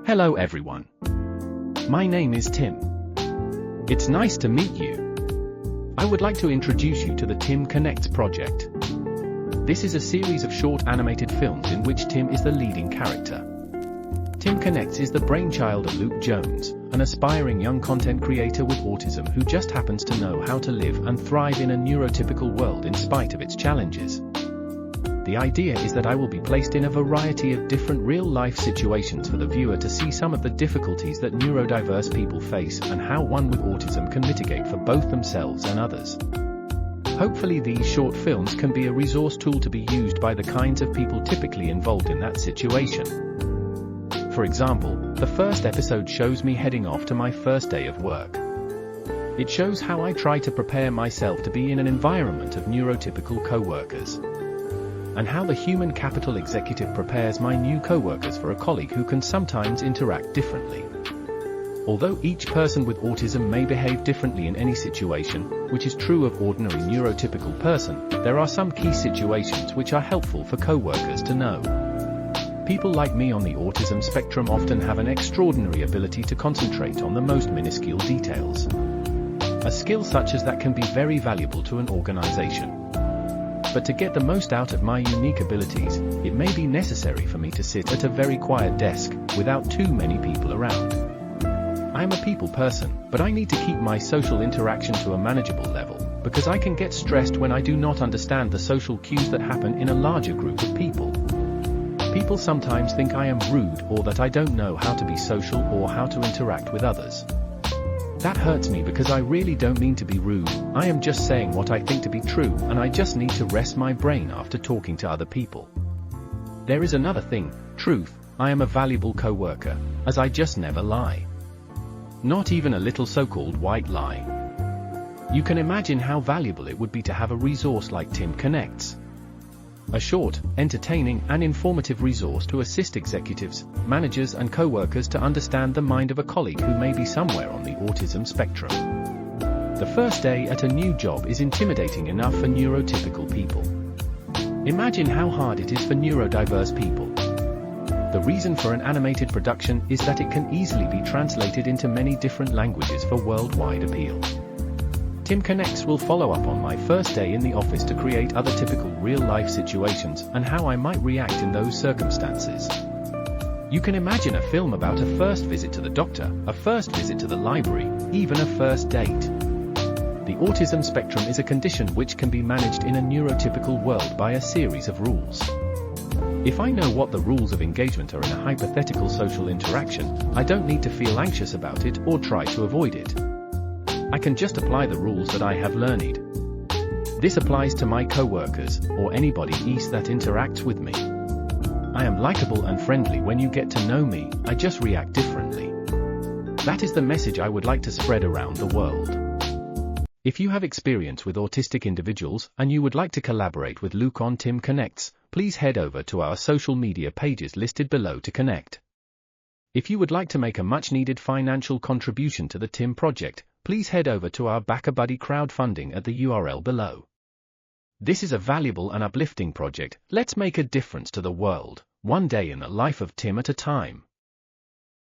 Hello everyone. My name is Tim. It's nice to meet you. I would like to introduce you to the Tim Connects project. This is a series of short animated films in which Tim is the leading character. Tim Connects is the brainchild of Luke Jones, an aspiring young content creator with autism who just happens to know how to live and thrive in a neurotypical world in spite of its challenges. The idea is that I will be placed in a variety of different real-life situations for the viewer to see some of the difficulties that neurodiverse people face and how one with autism can mitigate for both themselves and others. Hopefully these short films can be a resource tool to be used by the kinds of people typically involved in that situation. For example, the first episode shows me heading off to my first day of work. It shows how I try to prepare myself to be in an environment of neurotypical co-workers, and how the human capital executive prepares my new co-workers for a colleague who can sometimes interact differently. Although each person with autism may behave differently in any situation, which is true of ordinary neurotypical person, there are some key situations which are helpful for co-workers to know. People like me on the autism spectrum often have an extraordinary ability to concentrate on the most minuscule details. A skill such as that can be very valuable to an organization. But to get the most out of my unique abilities, it may be necessary for me to sit at a very quiet desk, without too many people around. I am a people person, but I need to keep my social interaction to a manageable level, because I can get stressed when I do not understand the social cues that happen in a larger group of people. People sometimes think I am rude or that I don't know how to be social or how to interact with others. That hurts me because I really don't mean to be rude, I am just saying what I think to be true, and I just need to rest my brain after talking to other people. There is another thing, truth, I am a valuable co-worker, as I just never lie. Not even a little so-called white lie. You can imagine how valuable it would be to have a resource like Tim Connects. A short, entertaining, and informative resource to assist executives, managers and co-workers to understand the mind of a colleague who may be somewhere on the autism spectrum. The first day at a new job is intimidating enough for neurotypical people. Imagine how hard it is for neurodiverse people. The reason for an animated production is that it can easily be translated into many different languages for worldwide appeal. Tim Connects will follow up on my first day in the office to create other typical real-life situations and how I might react in those circumstances. You can imagine a film about a first visit to the doctor, a first visit to the library, even a first date. The autism spectrum is a condition which can be managed in a neurotypical world by a series of rules. If I know what the rules of engagement are in a hypothetical social interaction, I don't need to feel anxious about it or try to avoid it. I can just apply the rules that I have learned. This applies to my co-workers, or anybody else that interacts with me. I am likable and friendly when you get to know me, I just react differently. That is the message I would like to spread around the world. If you have experience with autistic individuals and you would like to collaborate with Luke on Tim Connects, please head over to our social media pages listed below to connect. If you would like to make a much-needed financial contribution to the Tim project, please head over to our BackaBuddy crowdfunding at the URL below. This is a valuable and uplifting project. Let's make a difference to the world, one day in the life of Tim at a time.